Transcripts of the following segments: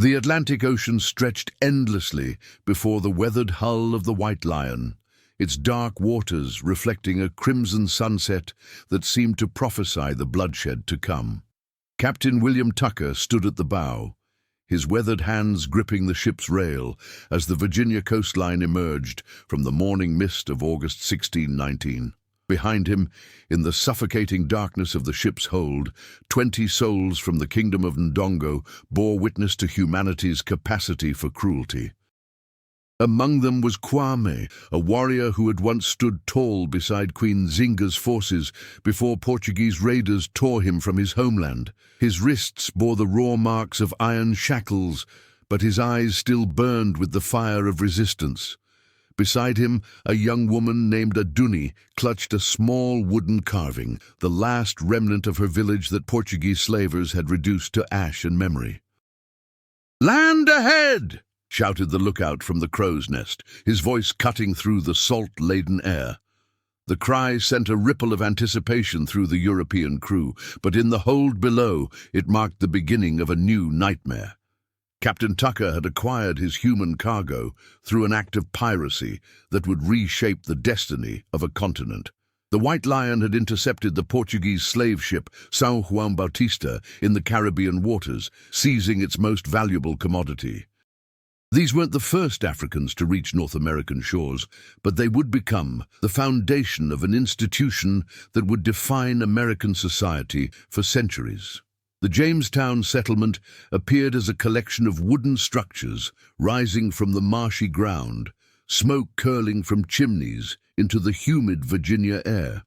The Atlantic Ocean stretched endlessly before the weathered hull of the White Lion, its dark waters reflecting a crimson sunset that seemed to prophesy the bloodshed to come. Captain William Tucker stood at the bow, his weathered hands gripping the ship's rail as the Virginia coastline emerged from the morning mist of August 1619. Behind him, in the suffocating darkness of the ship's hold, 20 souls from the kingdom of Ndongo bore witness to humanity's capacity for cruelty. Among them was Kwame, a warrior who had once stood tall beside Queen Zinga's forces before Portuguese raiders tore him from his homeland. His wrists bore the raw marks of iron shackles, but his eyes still burned with the fire of resistance. Beside him, a young woman named Aduni clutched a small wooden carving, the last remnant of her village that Portuguese slavers had reduced to ash and memory. "Land ahead!" shouted the lookout from the crow's nest, his voice cutting through the salt-laden air. The cry sent a ripple of anticipation through the European crew, but in the hold below it marked the beginning of a new nightmare. Captain Tucker had acquired his human cargo through an act of piracy that would reshape the destiny of a continent. The White Lion had intercepted the Portuguese slave ship São João Bautista in the Caribbean waters, seizing its most valuable commodity. These weren't the first Africans to reach North American shores, but they would become the foundation of an institution that would define American society for centuries. The Jamestown settlement appeared as a collection of wooden structures rising from the marshy ground, smoke curling from chimneys into the humid Virginia air.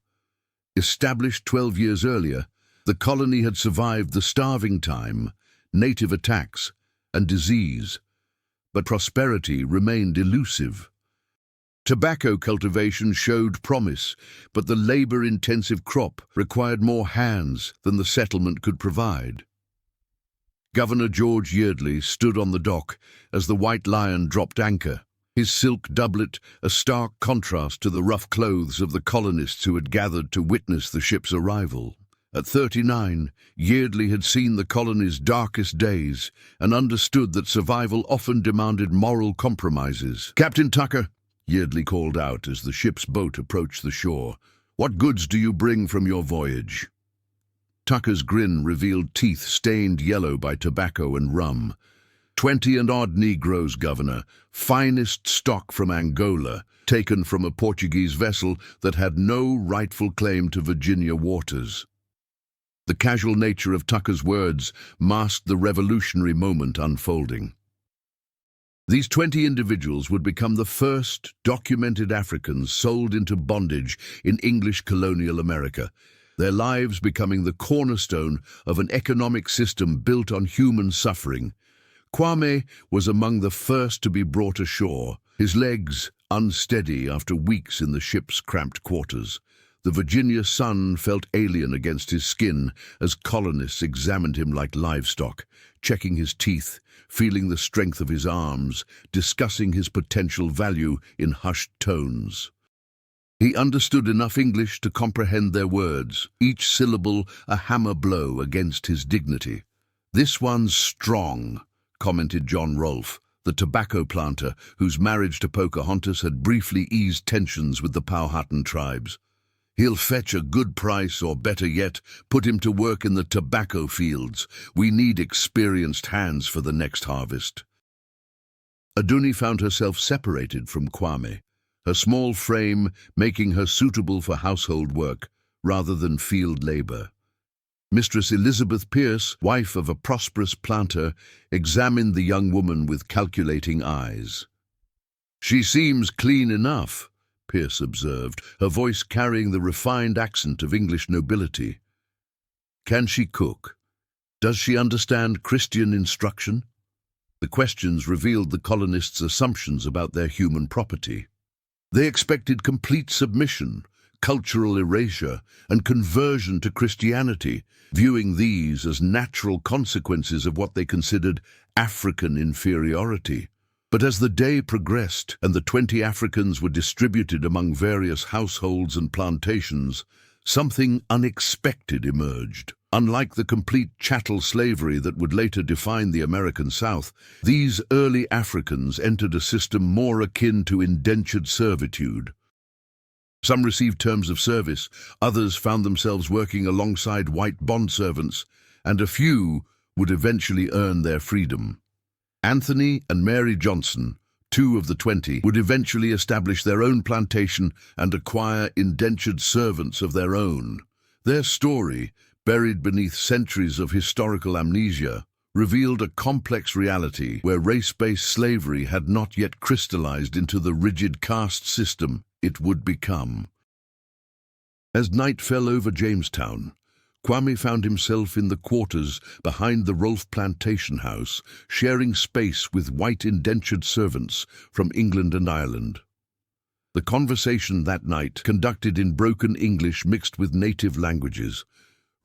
Established 12 years earlier, the colony had survived the starving time, native attacks, and disease, but prosperity remained elusive. Tobacco cultivation showed promise, but the labor-intensive crop required more hands than the settlement could provide. Governor George Yeardley stood on the dock as the White Lion dropped anchor, his silk doublet a stark contrast to the rough clothes of the colonists who had gathered to witness the ship's arrival. At 39, Yeardley had seen the colony's darkest days and understood that survival often demanded moral compromises. "Captain Tucker," Yeardley called out as the ship's boat approached the shore, "what goods do you bring from your voyage?" Tucker's grin revealed teeth stained yellow by tobacco and rum. 20 and odd Negroes, Governor, finest stock from Angola, taken from a Portuguese vessel that had no rightful claim to Virginia waters. The casual nature of Tucker's words masked the revolutionary moment unfolding. These 20 individuals would become the first documented Africans sold into bondage in English colonial America, their lives becoming the cornerstone of an economic system built on human suffering. Kwame was among the first to be brought ashore, his legs unsteady after weeks in the ship's cramped quarters. The Virginia sun felt alien against his skin as colonists examined him like livestock, checking his teeth, feeling the strength of his arms, discussing his potential value in hushed tones. He understood enough English to comprehend their words, each syllable a hammer blow against his dignity. "This one's strong," commented John Rolfe, the tobacco planter whose marriage to Pocahontas had briefly eased tensions with the Powhatan tribes. "He'll fetch a good price, or better yet, put him to work in the tobacco fields. We need experienced hands for the next harvest." Aduni found herself separated from Kwame, her small frame making her suitable for household work rather than field labor. Mistress Elizabeth Pierce, wife of a prosperous planter, examined the young woman with calculating eyes. "She seems clean enough," Pierce observed, her voice carrying the refined accent of English nobility. "Can she cook? Does she understand Christian instruction?" The questions revealed the colonists' assumptions about their human property. They expected complete submission, cultural erasure, and conversion to Christianity, viewing these as natural consequences of what they considered African inferiority. But as the day progressed and the 20 Africans were distributed among various households and plantations, something unexpected emerged. Unlike the complete chattel slavery that would later define the American South, these early Africans entered a system more akin to indentured servitude. Some received terms of service, others found themselves working alongside white bondservants, and a few would eventually earn their freedom. Anthony and Mary Johnson, 2 of the 20, would eventually establish their own plantation and acquire indentured servants of their own. Their story, buried beneath centuries of historical amnesia, revealed a complex reality where race-based slavery had not yet crystallized into the rigid caste system it would become. As night fell over Jamestown, Kwame found himself in the quarters behind the Rolfe plantation house, sharing space with white indentured servants from England and Ireland. The conversation that night, conducted in broken English mixed with native languages,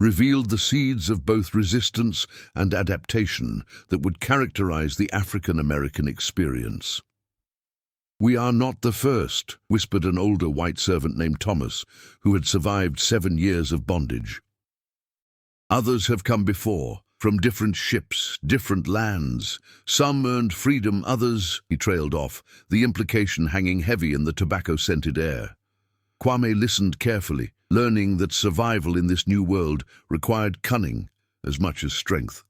revealed the seeds of both resistance and adaptation that would characterize the African-American experience. "We are not the first," whispered an older white servant named Thomas, who had survived 7 years of bondage. "Others have come before, from different ships, different lands. Some earned freedom, others," he trailed off, the implication hanging heavy in the tobacco-scented air. Kwame listened carefully, learning that survival in this new world required cunning as much as strength.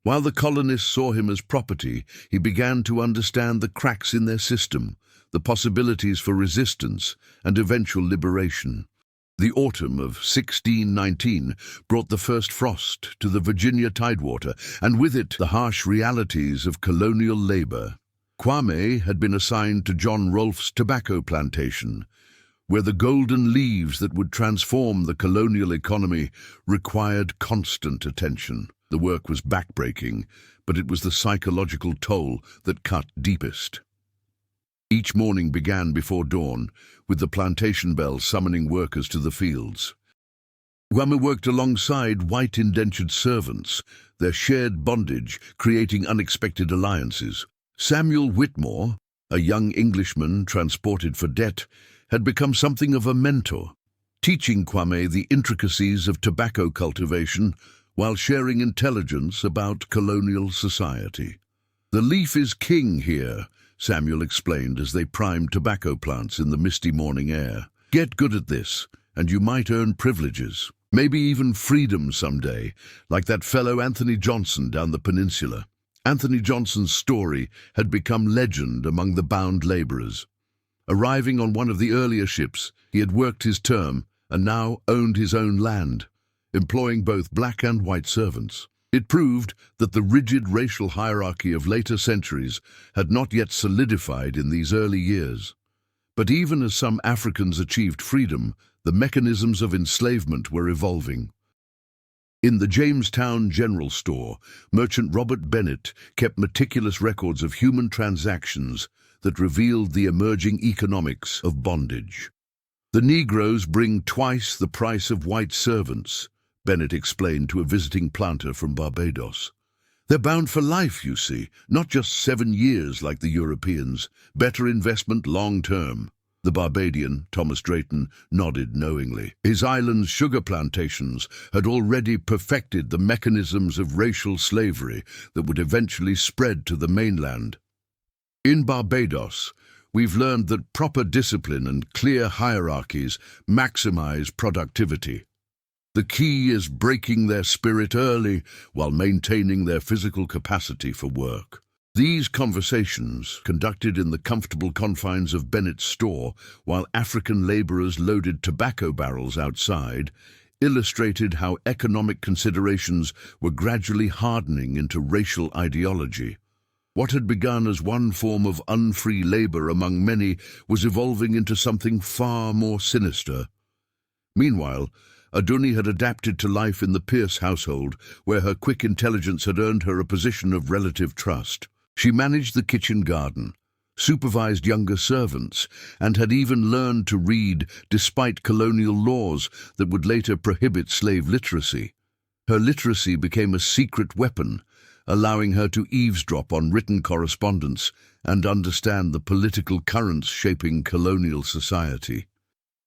While the colonists saw him as property, he began to understand the cracks in their system, the possibilities for resistance and eventual liberation. The autumn of 1619 brought the first frost to the Virginia tidewater, and with it the harsh realities of colonial labor. Kwame had been assigned to John Rolfe's tobacco plantation, where the golden leaves that would transform the colonial economy required constant attention. The work was backbreaking, but it was the psychological toll that cut deepest. Each morning began before dawn, with the plantation bell summoning workers to the fields. Kwame worked alongside white indentured servants, their shared bondage creating unexpected alliances. Samuel Whitmore, a young Englishman transported for debt, had become something of a mentor, teaching Kwame the intricacies of tobacco cultivation while sharing intelligence about colonial society. "The leaf is king here," Samuel explained as they primed tobacco plants in the misty morning air. "Get good at this, and you might earn privileges, maybe even freedom someday, like that fellow Anthony Johnson down the peninsula." Anthony Johnson's story had become legend among the bound laborers. Arriving on one of the earlier ships, he had worked his term and now owned his own land, employing both black and white servants. It proved that the rigid racial hierarchy of later centuries had not yet solidified in these early years. But even as some Africans achieved freedom, the mechanisms of enslavement were evolving. In the Jamestown General Store, merchant Robert Bennett kept meticulous records of human transactions that revealed the emerging economics of bondage. "The Negroes bring twice the price of white servants," Bennett explained to a visiting planter from Barbados. "They're bound for life, you see, not just 7 years like the Europeans. Better investment long-term." The Barbadian, Thomas Drayton, nodded knowingly. His island's sugar plantations had already perfected the mechanisms of racial slavery that would eventually spread to the mainland. "In Barbados, we've learned that proper discipline and clear hierarchies maximize productivity. The key is breaking their spirit early while maintaining their physical capacity for work." These conversations, conducted in the comfortable confines of Bennett's store while African laborers loaded tobacco barrels outside, illustrated how economic considerations were gradually hardening into racial ideology. What had begun as one form of unfree labor among many was evolving into something far more sinister. Meanwhile, Aduni had adapted to life in the Pierce household, where her quick intelligence had earned her a position of relative trust. She managed the kitchen garden, supervised younger servants, and had even learned to read despite colonial laws that would later prohibit slave literacy. Her literacy became a secret weapon, allowing her to eavesdrop on written correspondence and understand the political currents shaping colonial society.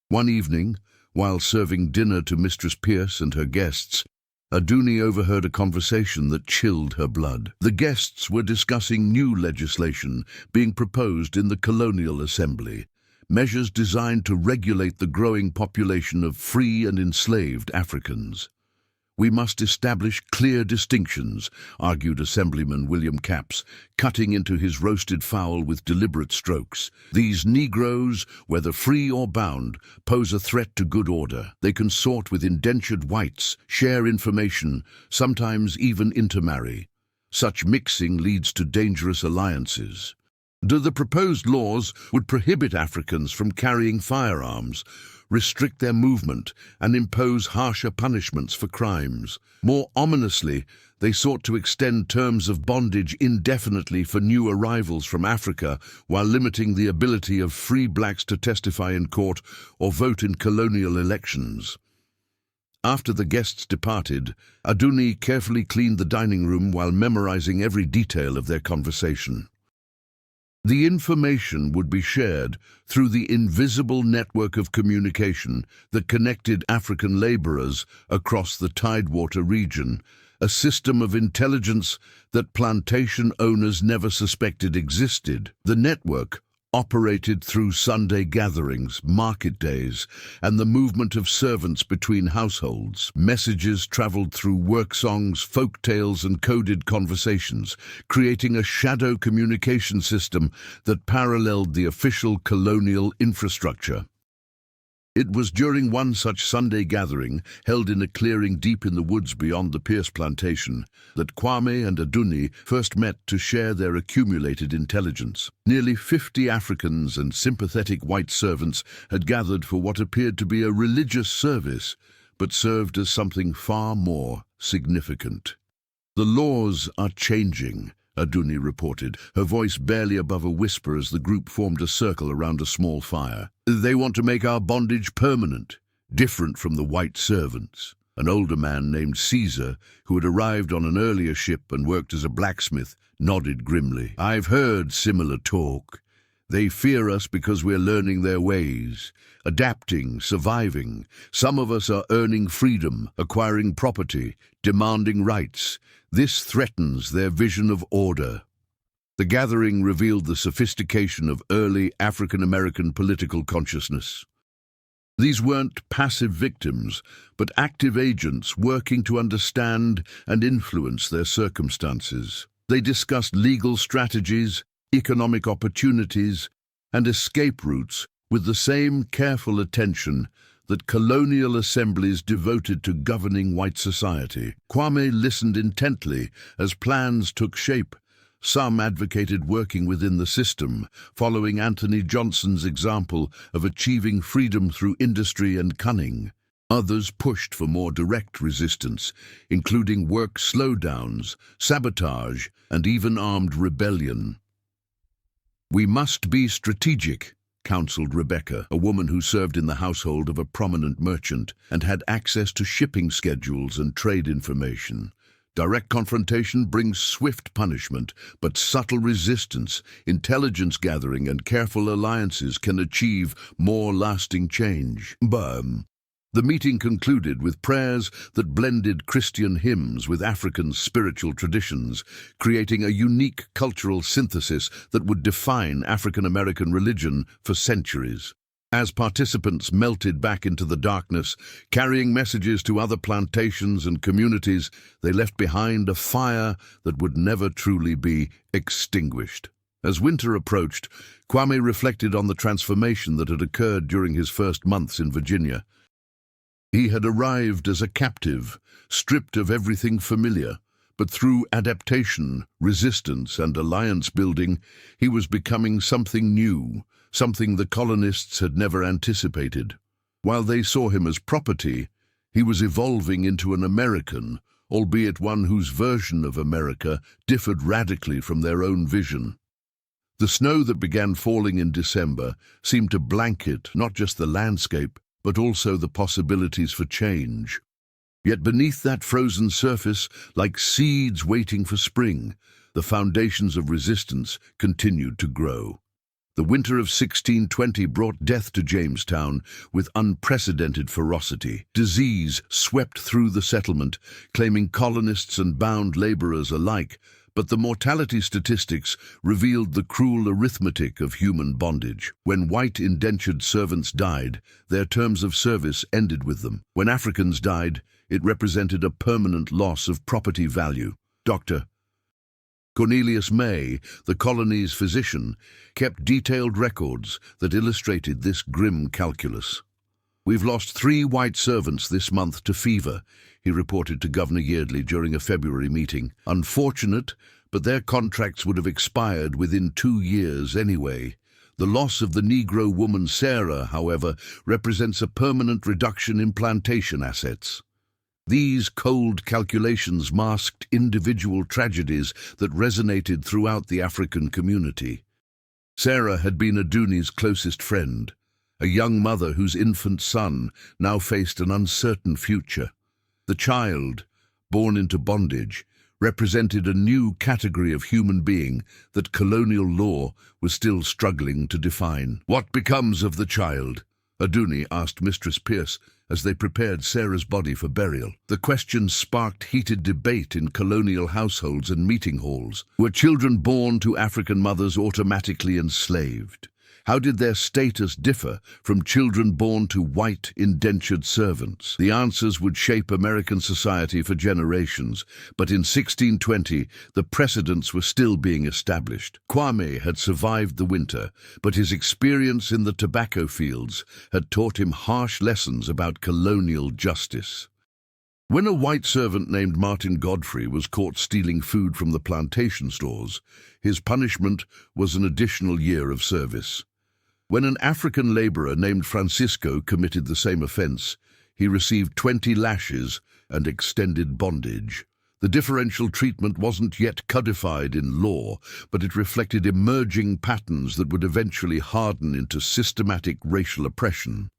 One evening, while serving dinner to Mistress Pierce and her guests, Aduni overheard a conversation that chilled her blood. The guests were discussing new legislation being proposed in the Colonial Assembly, measures designed to regulate the growing population of free and enslaved Africans. "We must establish clear distinctions," argued Assemblyman William Capps, cutting into his roasted fowl with deliberate strokes. "These Negroes, whether free or bound, pose a threat to good order. They consort with indentured whites, share information, sometimes even intermarry. Such mixing leads to dangerous alliances. The proposed laws would prohibit Africans from carrying firearms, restrict their movement, and impose harsher punishments for crimes. More ominously, they sought to extend terms of bondage indefinitely for new arrivals from Africa, while limiting the ability of free blacks to testify in court or vote in colonial elections. After the guests departed, Aduni carefully cleaned the dining room while memorizing every detail of their conversation. The information would be shared through the invisible network of communication that connected African laborers across the Tidewater region, a system of intelligence that plantation owners never suspected existed. The network operated through Sunday gatherings, market days, and the movement of servants between households. Messages traveled through work songs, folk tales, and coded conversations, creating a shadow communication system that paralleled the official colonial infrastructure. It was during one such Sunday gathering, held in a clearing deep in the woods beyond the Pierce plantation, that Kwame and Aduni first met to share their accumulated intelligence. Nearly 50 Africans and sympathetic white servants had gathered for what appeared to be a religious service, but served as something far more significant. "The laws are changing," Aduni reported, her voice barely above a whisper as the group formed a circle around a small fire. "They want to make our bondage permanent, different from the white servants." An older man named Caesar, who had arrived on an earlier ship and worked as a blacksmith, nodded grimly. "I've heard similar talk. They fear us because we're learning their ways, adapting, surviving. Some of us are earning freedom, acquiring property, demanding rights. This threatens their vision of order." The gathering revealed the sophistication of early African-American political consciousness. These weren't passive victims, but active agents working to understand and influence their circumstances. They discussed legal strategies, economic opportunities, and escape routes with the same careful attention that colonial assemblies devoted to governing white society. Kwame listened intently as plans took shape. Some advocated working within the system, following Anthony Johnson's example of achieving freedom through industry and cunning. Others pushed for more direct resistance, including work slowdowns, sabotage, and even armed rebellion. "We must be strategic," counseled Rebecca, a woman who served in the household of a prominent merchant and had access to shipping schedules and trade information. "Direct confrontation brings swift punishment, but subtle resistance, intelligence gathering, and careful alliances can achieve more lasting change." The meeting concluded with prayers that blended Christian hymns with African spiritual traditions, creating a unique cultural synthesis that would define African-American religion for centuries. As participants melted back into the darkness, carrying messages to other plantations and communities, they left behind a fire that would never truly be extinguished. As winter approached, Kwame reflected on the transformation that had occurred during his first months in Virginia. He had arrived as a captive, stripped of everything familiar, but through adaptation, resistance, and alliance building, he was becoming something new, something the colonists had never anticipated. While they saw him as property, he was evolving into an American, albeit one whose version of America differed radically from their own vision. The snow that began falling in December seemed to blanket not just the landscape, but also the possibilities for change. Yet beneath that frozen surface, like seeds waiting for spring, the foundations of resistance continued to grow. The winter of 1620 brought death to Jamestown with unprecedented ferocity. Disease swept through the settlement, claiming colonists and bound laborers alike, but the mortality statistics revealed the cruel arithmetic of human bondage. When white indentured servants died, their terms of service ended with them. When Africans died, it represented a permanent loss of property value. Dr. Cornelius May, the colony's physician, kept detailed records that illustrated this grim calculus. "We've lost 3 white servants this month to fever," he reported to Governor Yeardley during a February meeting. "Unfortunate, but their contracts would have expired within 2 years anyway. The loss of the Negro woman Sarah, however, represents a permanent reduction in plantation assets." These cold calculations masked individual tragedies that resonated throughout the African community. Sarah had been Aduni's closest friend, a young mother whose infant son now faced an uncertain future. The child, born into bondage, represented a new category of human being that colonial law was still struggling to define. "What becomes of the child?" Aduni asked Mistress Pierce as they prepared Sarah's body for burial. The question sparked heated debate in colonial households and meeting halls. Were children born to African mothers automatically enslaved? How did their status differ from children born to white indentured servants? The answers would shape American society for generations, but in 1620, the precedents were still being established. Kwame had survived the winter, but his experience in the tobacco fields had taught him harsh lessons about colonial justice. When a white servant named Martin Godfrey was caught stealing food from the plantation stores, his punishment was an additional year of service. When an African laborer named Francisco committed the same offense, he received 20 lashes and extended bondage. The differential treatment wasn't yet codified in law, but it reflected emerging patterns that would eventually harden into systematic racial oppression.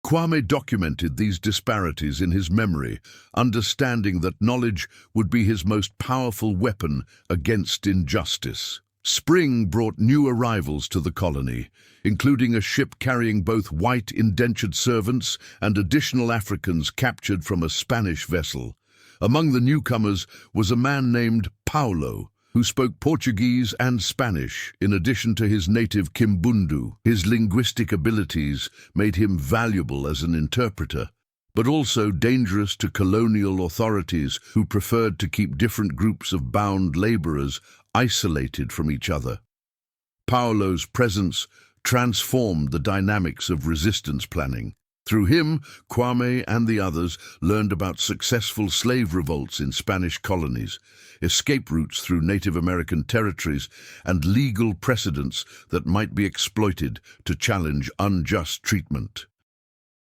Kwame documented these disparities in his memory, understanding that knowledge would be his most powerful weapon against injustice. Spring brought new arrivals to the colony, including a ship carrying both white indentured servants and additional Africans captured from a Spanish vessel. Among the newcomers was a man named Paulo, who spoke Portuguese and Spanish, in addition to his native Kimbundu. His linguistic abilities made him valuable as an interpreter, but also dangerous to colonial authorities who preferred to keep different groups of bound laborers isolated from each other. Paulo's presence transformed the dynamics of resistance planning. Through him, Kwame and the others learned about successful slave revolts in Spanish colonies, escape routes through Native American territories, and legal precedents that might be exploited to challenge unjust treatment.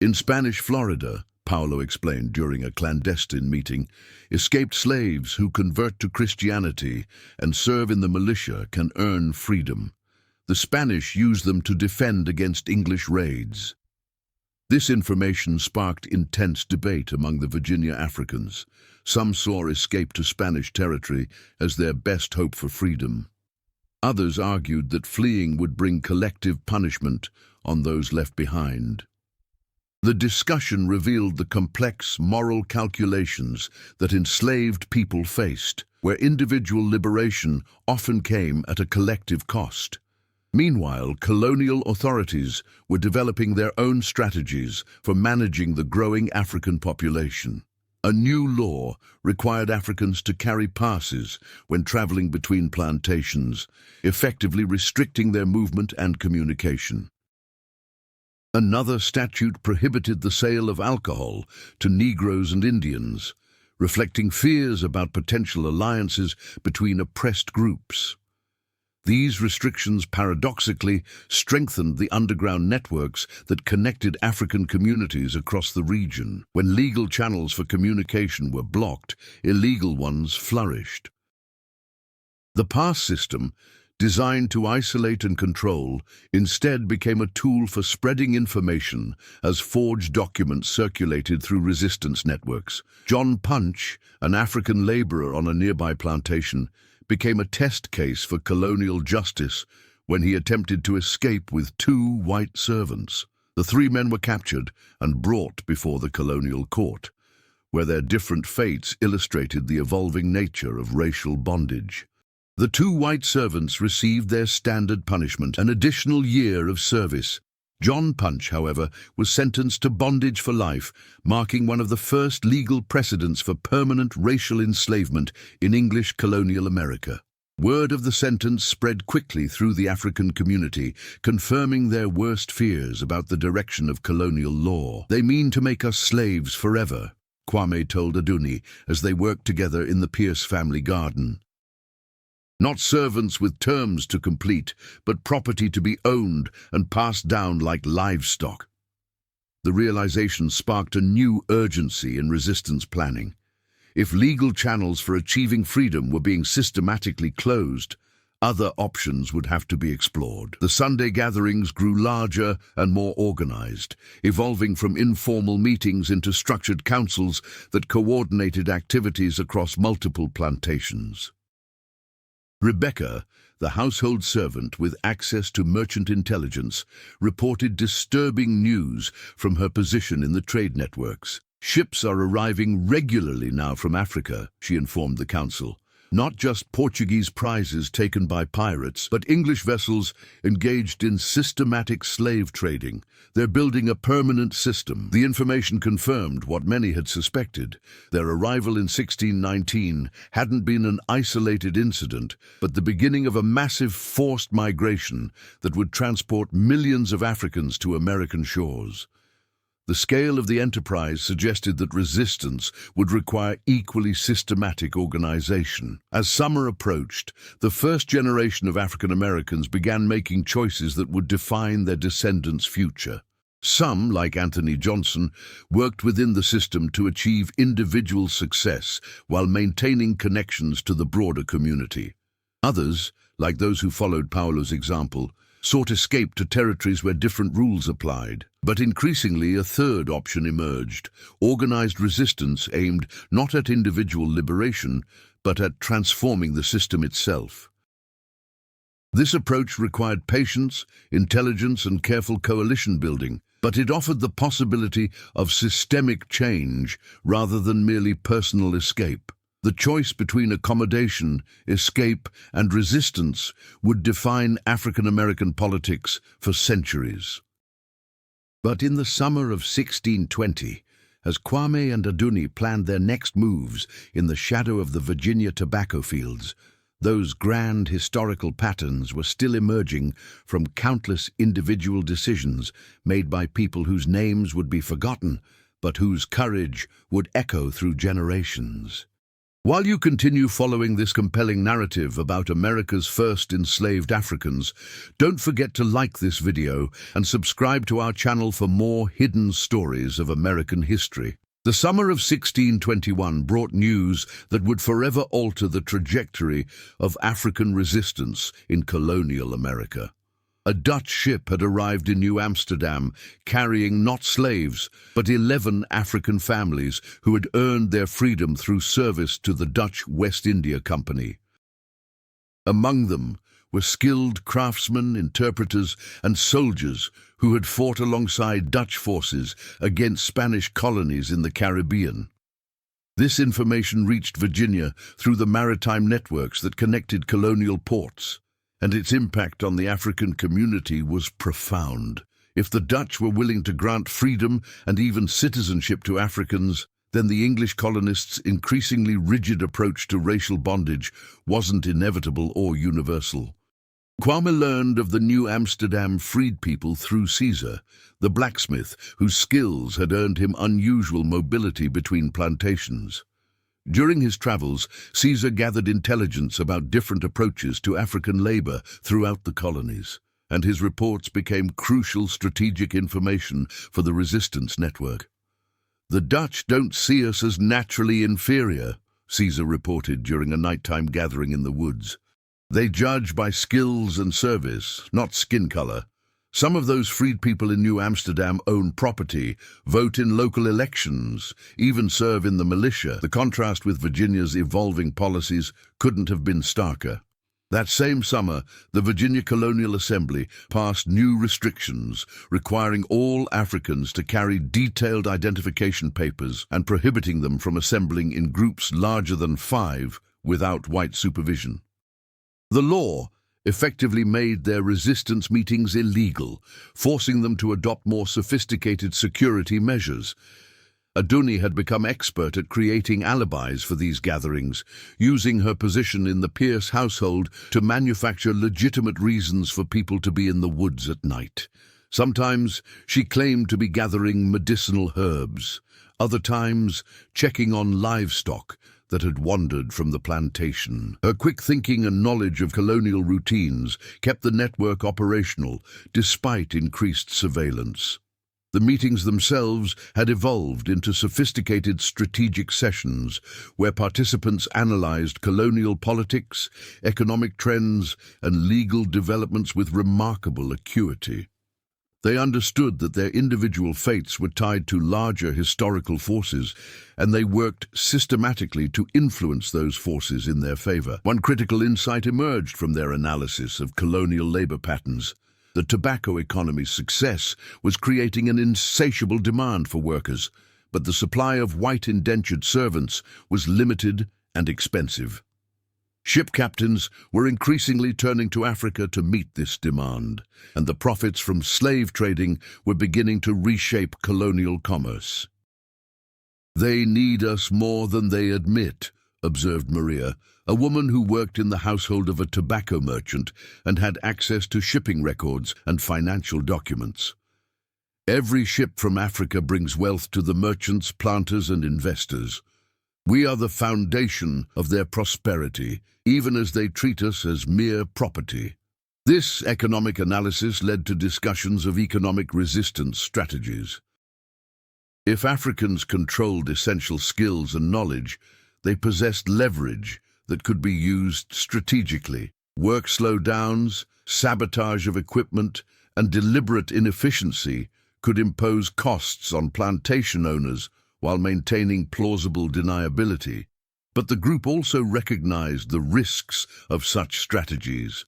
In Spanish Florida, Paulo explained during a clandestine meeting, escaped slaves who convert to Christianity and serve in the militia can earn freedom. The Spanish use them to defend against English raids. This information sparked intense debate among the Virginia Africans. Some saw escape to Spanish territory as their best hope for freedom. Others argued that fleeing would bring collective punishment on those left behind. The discussion revealed the complex moral calculations that enslaved people faced, where individual liberation often came at a collective cost. Meanwhile, colonial authorities were developing their own strategies for managing the growing African population. A new law required Africans to carry passes when traveling between plantations, effectively restricting their movement and communication. Another statute prohibited the sale of alcohol to Negroes and Indians, reflecting fears about potential alliances between oppressed groups. These restrictions paradoxically strengthened the underground networks that connected African communities across the region. When legal channels for communication were blocked, illegal ones flourished. The pass system, designed to isolate and control, instead became a tool for spreading information as forged documents circulated through resistance networks. John Punch, an African laborer on a nearby plantation, became a test case for colonial justice when he attempted to escape with 2 white servants. The 3 men were captured and brought before the colonial court, where their different fates illustrated the evolving nature of racial bondage. The 2 white servants received their standard punishment, an additional year of service. John Punch, however, was sentenced to bondage for life, marking one of the first legal precedents for permanent racial enslavement in English colonial America. Word of the sentence spread quickly through the African community, confirming their worst fears about the direction of colonial law. "They mean to make us slaves forever," Kwame told Aduni as they worked together in the Pierce family garden. "Not servants with terms to complete, but property to be owned and passed down like livestock." The realization sparked a new urgency in resistance planning. If legal channels for achieving freedom were being systematically closed, other options would have to be explored. The Sunday gatherings grew larger and more organized, evolving from informal meetings into structured councils that coordinated activities across multiple plantations. Rebecca, the household servant with access to merchant intelligence, reported disturbing news from her position in the trade networks. "Ships are arriving regularly now from Africa," she informed the council. "Not just Portuguese prizes taken by pirates, but English vessels engaged in systematic slave trading. They're building a permanent system." The information confirmed what many had suspected. Their arrival in 1619 hadn't been an isolated incident, but the beginning of a massive forced migration that would transport millions of Africans to American shores. The scale of the enterprise suggested that resistance would require equally systematic organization. As summer approached, the first generation of African Americans began making choices that would define their descendants' future. Some, like Anthony Johnson, worked within the system to achieve individual success while maintaining connections to the broader community. Others, like those who followed Paulo's example, sought escape to territories where different rules applied. But increasingly, a third option emerged: organized resistance aimed not at individual liberation, but at transforming the system itself. This approach required patience, intelligence, and careful coalition building, but it offered the possibility of systemic change rather than merely personal escape. The choice between accommodation, escape, and resistance would define African American politics for centuries. But in the summer of 1620, as Kwame and Aduni planned their next moves in the shadow of the Virginia tobacco fields, those grand historical patterns were still emerging from countless individual decisions made by people whose names would be forgotten, but whose courage would echo through generations. While you continue following this compelling narrative about America's first enslaved Africans, don't forget to like this video and subscribe to our channel for more hidden stories of American history. The summer of 1621 brought news that would forever alter the trajectory of African resistance in colonial America. A Dutch ship had arrived in New Amsterdam, carrying not slaves, but 11 African families who had earned their freedom through service to the Dutch West India Company. Among them were skilled craftsmen, interpreters, and soldiers who had fought alongside Dutch forces against Spanish colonies in the Caribbean. This information reached Virginia through the maritime networks that connected colonial ports, and its impact on the African community was profound. If the Dutch were willing to grant freedom and even citizenship to Africans, then the English colonists' increasingly rigid approach to racial bondage wasn't inevitable or universal. Kwame learned of the New Amsterdam freed people through Caesar, the blacksmith whose skills had earned him unusual mobility between plantations. During his travels, Caesar gathered intelligence about different approaches to African labor throughout the colonies, and his reports became crucial strategic information for the resistance network. "The Dutch don't see us as naturally inferior," Caesar reported during a nighttime gathering in the woods. "They judge by skills and service, not skin color. Some of those freed people in New Amsterdam own property, vote in local elections, even serve in the militia." The contrast with Virginia's evolving policies couldn't have been starker. That same summer, the Virginia Colonial Assembly passed new restrictions requiring all Africans to carry detailed identification papers and prohibiting them from assembling in groups larger than 5 without white supervision. The law effectively made their resistance meetings illegal, forcing them to adopt more sophisticated security measures. Aduni had become expert at creating alibis for these gatherings, using her position in the Pierce household to manufacture legitimate reasons for people to be in the woods at night. Sometimes she claimed to be gathering medicinal herbs, other times checking on livestock that had wandered from the plantation. Her quick thinking and knowledge of colonial routines kept the network operational despite increased surveillance. The meetings themselves had evolved into sophisticated strategic sessions where participants analyzed colonial politics, economic trends, and legal developments with remarkable acuity. They understood that their individual fates were tied to larger historical forces, and they worked systematically to influence those forces in their favor. One critical insight emerged from their analysis of colonial labor patterns. The tobacco economy's success was creating an insatiable demand for workers, but the supply of white indentured servants was limited and expensive. Ship captains were increasingly turning to Africa to meet this demand, and the profits from slave trading were beginning to reshape colonial commerce. "They need us more than they admit," observed Maria, a woman who worked in the household of a tobacco merchant and had access to shipping records and financial documents. "Every ship from Africa brings wealth to the merchants, planters, and investors. We are the foundation of their prosperity, even as they treat us as mere property." This economic analysis led to discussions of economic resistance strategies. If Africans controlled essential skills and knowledge, they possessed leverage that could be used strategically. Work slowdowns, sabotage of equipment, and deliberate inefficiency could impose costs on plantation owners while maintaining plausible deniability. But the group also recognized the risks of such strategies.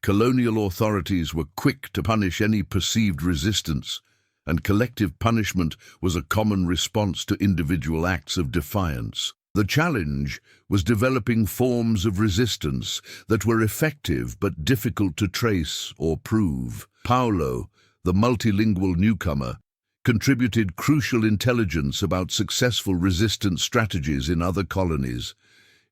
Colonial authorities were quick to punish any perceived resistance, and collective punishment was a common response to individual acts of defiance. The challenge was developing forms of resistance that were effective but difficult to trace or prove. Paulo, the multilingual newcomer, contributed crucial intelligence about successful resistance strategies in other colonies.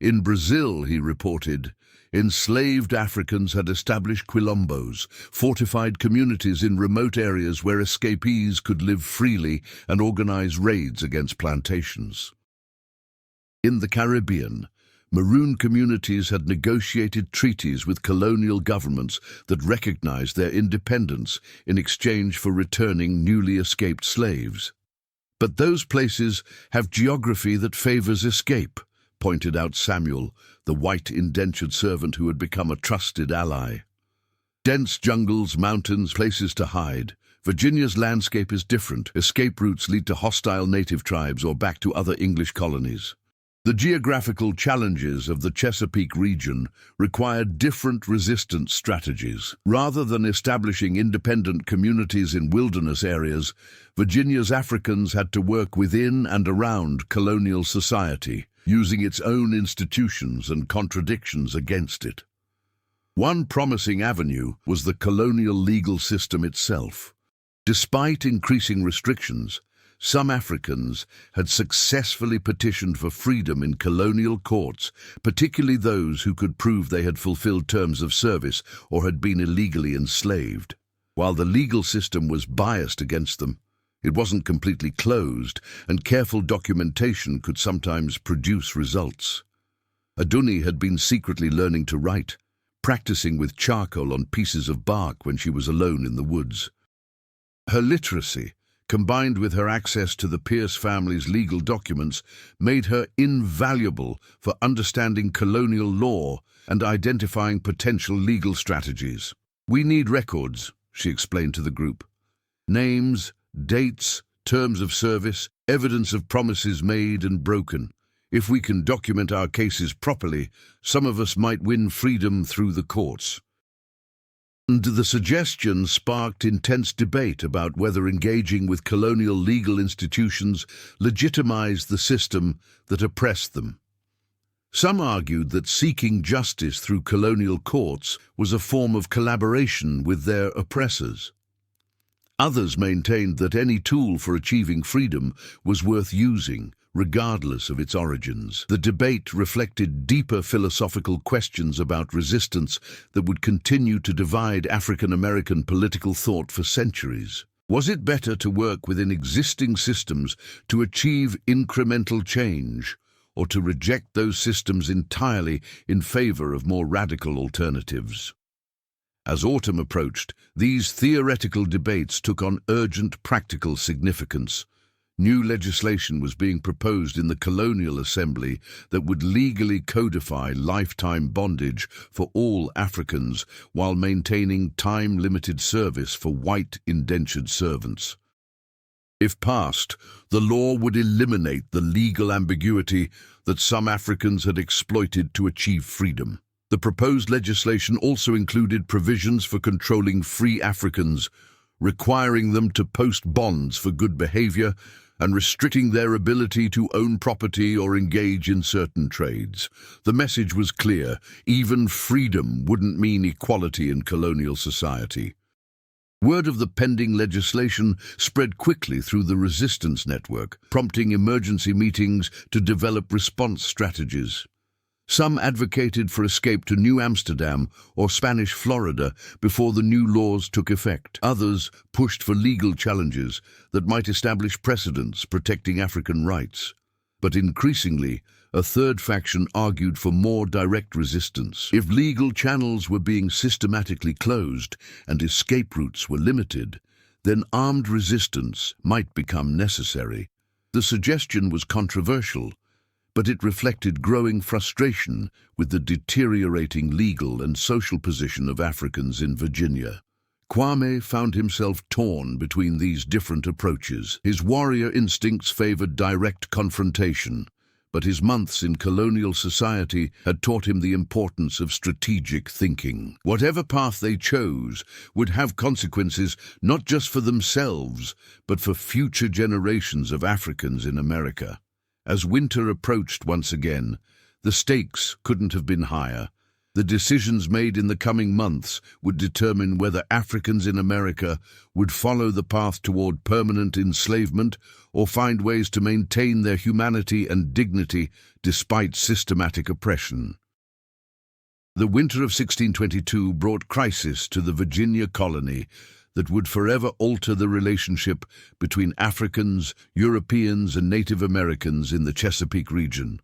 In Brazil, he reported, enslaved Africans had established quilombos, fortified communities in remote areas where escapees could live freely and organize raids against plantations. In the Caribbean, Maroon communities had negotiated treaties with colonial governments that recognized their independence in exchange for returning newly escaped slaves. "But those places have geography that favors escape," pointed out Samuel, the white indentured servant who had become a trusted ally. "Dense jungles, mountains, places to hide. Virginia's landscape is different. Escape routes lead to hostile native tribes or back to other English colonies." The geographical challenges of the Chesapeake region required different resistance strategies. Rather than establishing independent communities in wilderness areas, Virginia's Africans had to work within and around colonial society, using its own institutions and contradictions against it. One promising avenue was the colonial legal system itself. Despite increasing restrictions, some Africans had successfully petitioned for freedom in colonial courts, particularly those who could prove they had fulfilled terms of service or had been illegally enslaved. While the legal system was biased against them, it wasn't completely closed, and careful documentation could sometimes produce results. Aduni had been secretly learning to write, practicing with charcoal on pieces of bark when she was alone in the woods. Her literacy, combined with her access to the Pierce family's legal documents, made her invaluable for understanding colonial law and identifying potential legal strategies. "We need records," she explained to the group. "Names, dates, terms of service, evidence of promises made and broken. If we can document our cases properly, some of us might win freedom through the courts. And the suggestion sparked intense debate about whether engaging with colonial legal institutions legitimized the system that oppressed them. Some argued that seeking justice through colonial courts was a form of collaboration with their oppressors. Others maintained that any tool for achieving freedom was worth using, regardless of its origins. The debate reflected deeper philosophical questions about resistance that would continue to divide African American political thought for centuries. Was it better to work within existing systems to achieve incremental change, or to reject those systems entirely in favor of more radical alternatives? As autumn approached, these theoretical debates took on urgent practical significance. New legislation was being proposed in the Colonial Assembly that would legally codify lifetime bondage for all Africans while maintaining time-limited service for white indentured servants. If passed, the law would eliminate the legal ambiguity that some Africans had exploited to achieve freedom. The proposed legislation also included provisions for controlling free Africans, requiring them to post bonds for good behavior and restricting their ability to own property or engage in certain trades. The message was clear: even freedom wouldn't mean equality in colonial society. Word of the pending legislation spread quickly through the resistance network, prompting emergency meetings to develop response strategies. Some advocated for escape to New Amsterdam or Spanish Florida before the new laws took effect. Others pushed for legal challenges that might establish precedents protecting African rights. But increasingly, a third faction argued for more direct resistance. If legal channels were being systematically closed and escape routes were limited, then armed resistance might become necessary. The suggestion was controversial, but it reflected growing frustration with the deteriorating legal and social position of Africans in Virginia. Kwame found himself torn between these different approaches. His warrior instincts favored direct confrontation, but his months in colonial society had taught him the importance of strategic thinking. Whatever path they chose would have consequences not just for themselves, but for future generations of Africans in America. As winter approached once again, the stakes couldn't have been higher. The decisions made in the coming months would determine whether Africans in America would follow the path toward permanent enslavement or find ways to maintain their humanity and dignity despite systematic oppression. The winter of 1622 brought crisis to the Virginia colony that would forever alter the relationship between Africans, Europeans, and Native Americans in the Chesapeake region.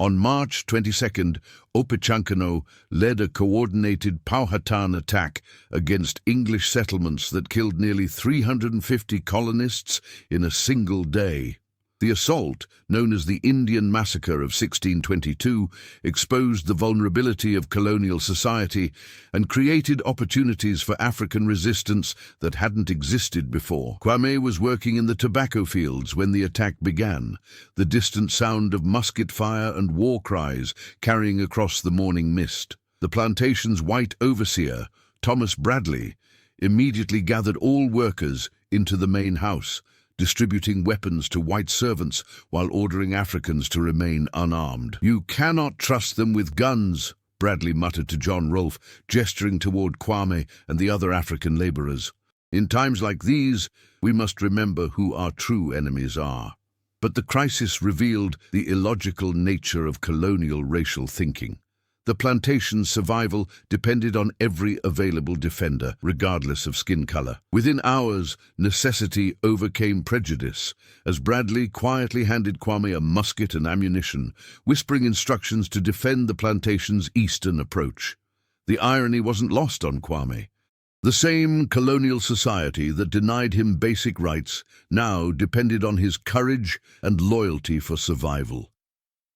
On March 22nd, Opechancanough led a coordinated Powhatan attack against English settlements that killed nearly 350 colonists in a single day. The assault, known as the Indian Massacre of 1622, exposed the vulnerability of colonial society and created opportunities for African resistance that hadn't existed before. Kwame was working in the tobacco fields when the attack began, the distant sound of musket fire and war cries carrying across the morning mist. The plantation's white overseer, Thomas Bradley, immediately gathered all workers into the main house, distributing weapons to white servants while ordering Africans to remain unarmed. "You cannot trust them with guns," Bradley muttered to John Rolfe, gesturing toward Kwame and the other African laborers. "In times like these, we must remember who our true enemies are." But the crisis revealed the illogical nature of colonial racial thinking. The plantation's survival depended on every available defender, regardless of skin color. Within hours, necessity overcame prejudice, as Bradley quietly handed Kwame a musket and ammunition, whispering instructions to defend the plantation's eastern approach. The irony wasn't lost on Kwame. The same colonial society that denied him basic rights now depended on his courage and loyalty for survival.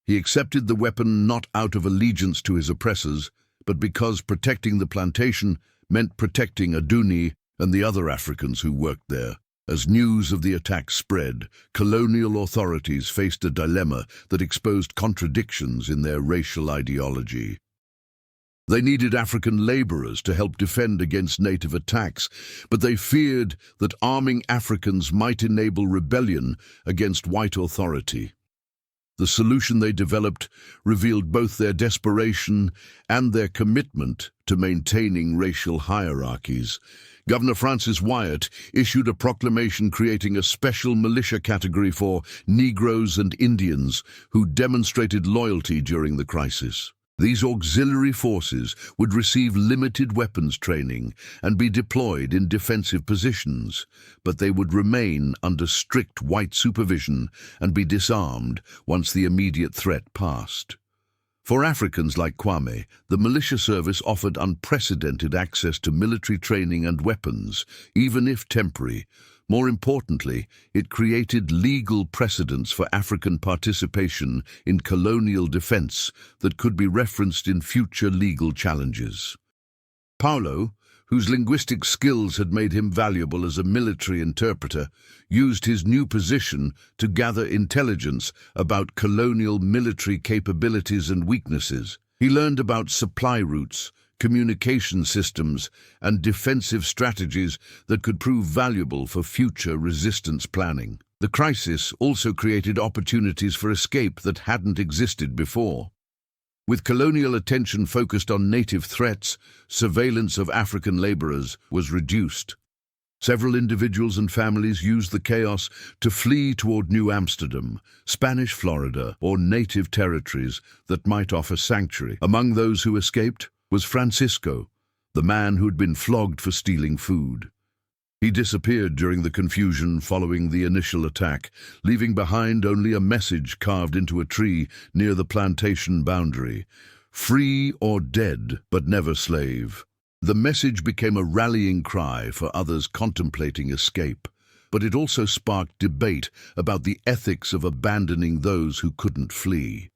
He accepted the weapon not out of allegiance to his oppressors, but because protecting the plantation meant protecting Aduni and the other Africans who worked there. As news of the attack spread, colonial authorities faced a dilemma that exposed contradictions in their racial ideology. They needed African laborers to help defend against native attacks, but they feared that arming Africans might enable rebellion against white authority. The solution they developed revealed both their desperation and their commitment to maintaining racial hierarchies. Governor Francis Wyatt issued a proclamation creating a special militia category for Negroes and Indians who demonstrated loyalty during the crisis. These auxiliary forces would receive limited weapons training and be deployed in defensive positions, but they would remain under strict white supervision and be disarmed once the immediate threat passed. For Africans like Kwame, the militia service offered unprecedented access to military training and weapons, even if temporary. More importantly, it created legal precedents for African participation in colonial defense that could be referenced in future legal challenges. Paulo, whose linguistic skills had made him valuable as a military interpreter, used his new position to gather intelligence about colonial military capabilities and weaknesses. He learned about supply routes, communication systems, and defensive strategies that could prove valuable for future resistance planning. The crisis also created opportunities for escape that hadn't existed before. With colonial attention focused on native threats, surveillance of African laborers was reduced. Several individuals and families used the chaos to flee toward New Amsterdam, Spanish Florida, or native territories that might offer sanctuary. Among those who escaped was Francisco, the man who'd been flogged for stealing food. He disappeared during the confusion following the initial attack, leaving behind only a message carved into a tree near the plantation boundary: "Free or dead, but never slave." The message became a rallying cry for others contemplating escape, but it also sparked debate about the ethics of abandoning those who couldn't flee.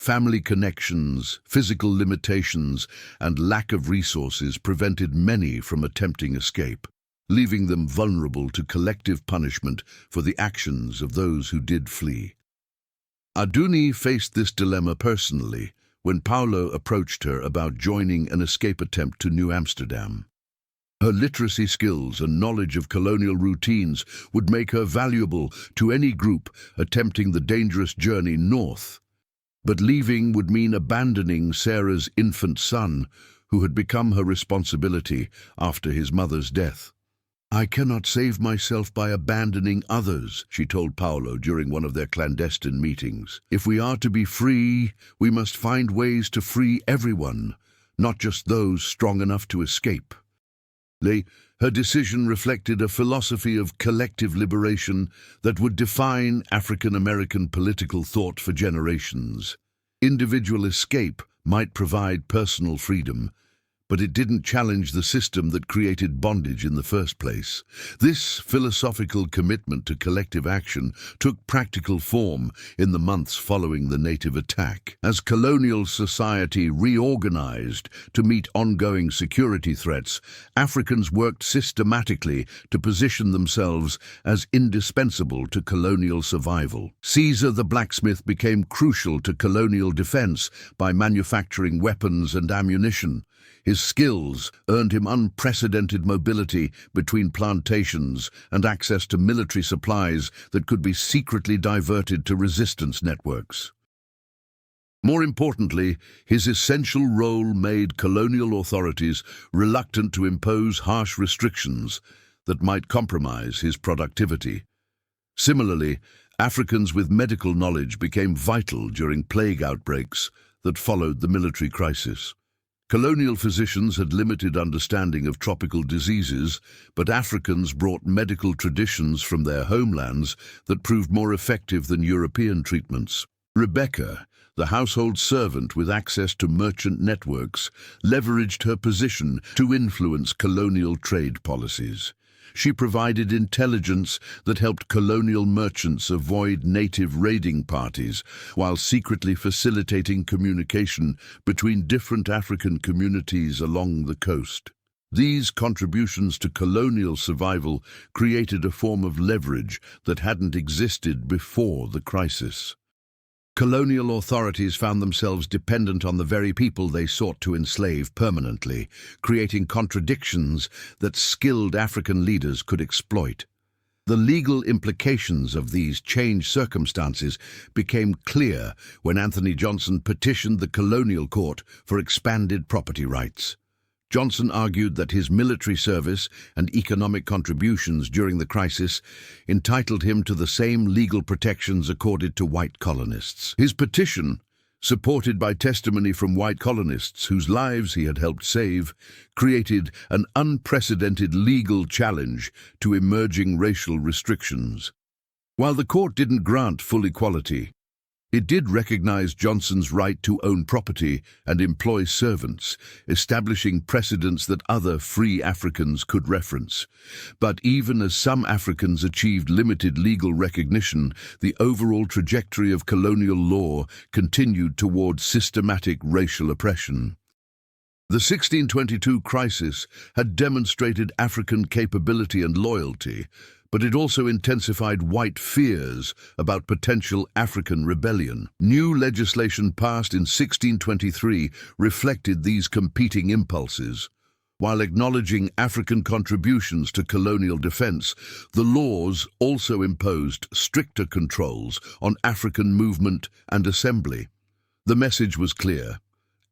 Family connections, physical limitations, and lack of resources prevented many from attempting escape, leaving them vulnerable to collective punishment for the actions of those who did flee. Aduni faced this dilemma personally when Paulo approached her about joining an escape attempt to New Amsterdam. Her literacy skills and knowledge of colonial routines would make her valuable to any group attempting the dangerous journey north. But leaving would mean abandoning Sarah's infant son, who had become her responsibility after his mother's death. "I cannot save myself by abandoning others," she told Paulo during one of their clandestine meetings. "If we are to be free, we must find ways to free everyone, not just those strong enough to escape." Her decision reflected a philosophy of collective liberation that would define African-American political thought for generations. Individual escape might provide personal freedom, but it didn't challenge the system that created bondage in the first place. This philosophical commitment to collective action took practical form in the months following the native attack. As colonial society reorganized to meet ongoing security threats, Africans worked systematically to position themselves as indispensable to colonial survival. Caesar the blacksmith became crucial to colonial defense by manufacturing weapons and ammunition. His skills earned him unprecedented mobility between plantations and access to military supplies that could be secretly diverted to resistance networks. More importantly, his essential role made colonial authorities reluctant to impose harsh restrictions that might compromise his productivity. Similarly, Africans with medical knowledge became vital during plague outbreaks that followed the military crisis. Colonial physicians had limited understanding of tropical diseases, but Africans brought medical traditions from their homelands that proved more effective than European treatments. Rebecca, the household servant with access to merchant networks, leveraged her position to influence colonial trade policies. She provided intelligence that helped colonial merchants avoid native raiding parties while secretly facilitating communication between different African communities along the coast. These contributions to colonial survival created a form of leverage that hadn't existed before the crisis. Colonial authorities found themselves dependent on the very people they sought to enslave permanently, creating contradictions that skilled African leaders could exploit. The legal implications of these changed circumstances became clear when Anthony Johnson petitioned the colonial court for expanded property rights. Johnson argued that his military service and economic contributions during the crisis entitled him to the same legal protections accorded to white colonists. His petition, supported by testimony from white colonists whose lives he had helped save, created an unprecedented legal challenge to emerging racial restrictions. While the court didn't grant full equality, it did recognize Johnson's right to own property and employ servants, establishing precedents that other free Africans could reference. But even as some Africans achieved limited legal recognition, the overall trajectory of colonial law continued toward systematic racial oppression. The 1622 crisis had demonstrated African capability and loyalty, but it also intensified white fears about potential African rebellion. New legislation passed in 1623 reflected these competing impulses. While acknowledging African contributions to colonial defense, the laws also imposed stricter controls on African movement and assembly. The message was clear.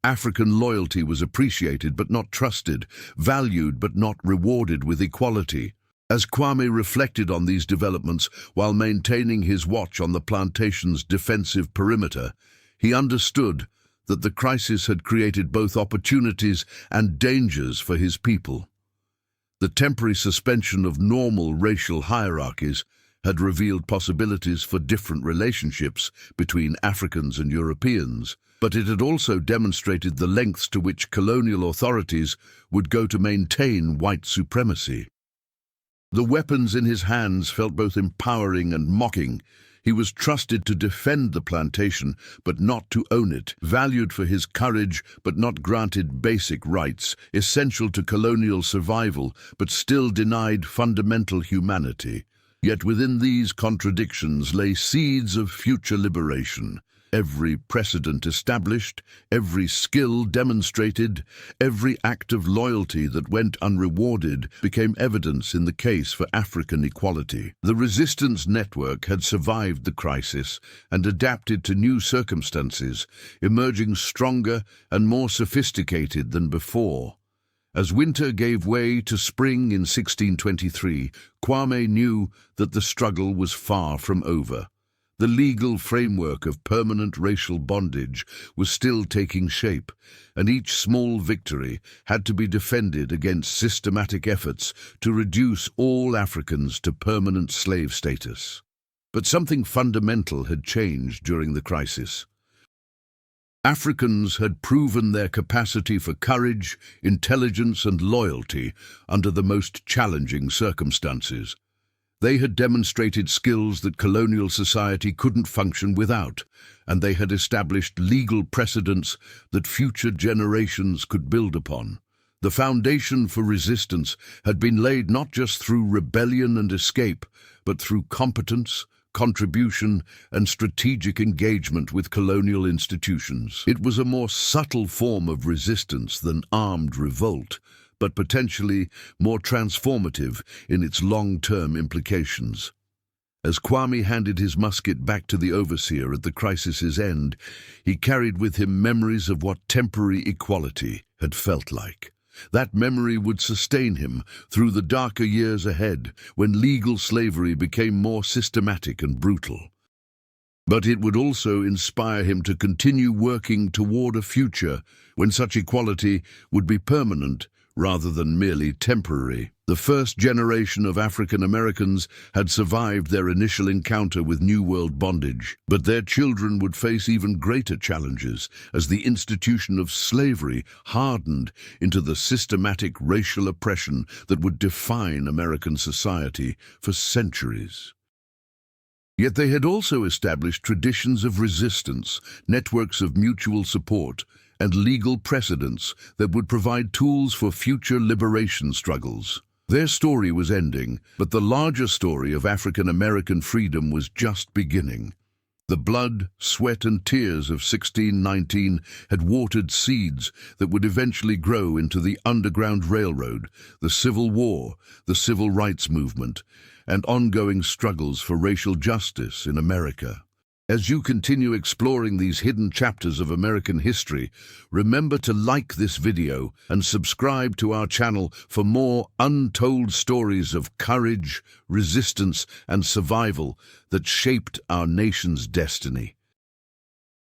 African loyalty was appreciated but not trusted, valued but not rewarded with equality. As Kwame reflected on these developments while maintaining his watch on the plantation's defensive perimeter, he understood that the crisis had created both opportunities and dangers for his people. The temporary suspension of normal racial hierarchies had revealed possibilities for different relationships between Africans and Europeans, but it had also demonstrated the lengths to which colonial authorities would go to maintain white supremacy. The weapons in his hands felt both empowering and mocking. He was trusted to defend the plantation, but not to own it, valued for his courage, but not granted basic rights, essential to colonial survival, but still denied fundamental humanity. Yet within these contradictions lay seeds of future liberation. Every precedent established, every skill demonstrated, every act of loyalty that went unrewarded became evidence in the case for African equality. The resistance network had survived the crisis and adapted to new circumstances, emerging stronger and more sophisticated than before. As winter gave way to spring in 1623, Kwame knew that the struggle was far from over. The legal framework of permanent racial bondage was still taking shape, and each small victory had to be defended against systematic efforts to reduce all Africans to permanent slave status. But something fundamental had changed during the crisis. Africans had proven their capacity for courage, intelligence, and loyalty under the most challenging circumstances. They had demonstrated skills that colonial society couldn't function without, and they had established legal precedents that future generations could build upon. The foundation for resistance had been laid not just through rebellion and escape, but through competence, contribution, and strategic engagement with colonial institutions. It was a more subtle form of resistance than armed revolt, but potentially more transformative in its long-term implications. As Kwame handed his musket back to the overseer at the crisis's end, he carried with him memories of what temporary equality had felt like. That memory would sustain him through the darker years ahead, when legal slavery became more systematic and brutal. But it would also inspire him to continue working toward a future when such equality would be permanent rather than merely temporary. The first generation of African Americans had survived their initial encounter with New World bondage, but their children would face even greater challenges as the institution of slavery hardened into the systematic racial oppression that would define American society for centuries. Yet they had also established traditions of resistance, networks of mutual support, and legal precedents that would provide tools for future liberation struggles. Their story was ending, but the larger story of African American freedom was just beginning. The blood, sweat, and tears of 1619 had watered seeds that would eventually grow into the Underground Railroad, the Civil War, the Civil Rights Movement, and ongoing struggles for racial justice in America. As you continue exploring these hidden chapters of American history, remember to like this video and subscribe to our channel for more untold stories of courage, resistance, and survival that shaped our nation's destiny.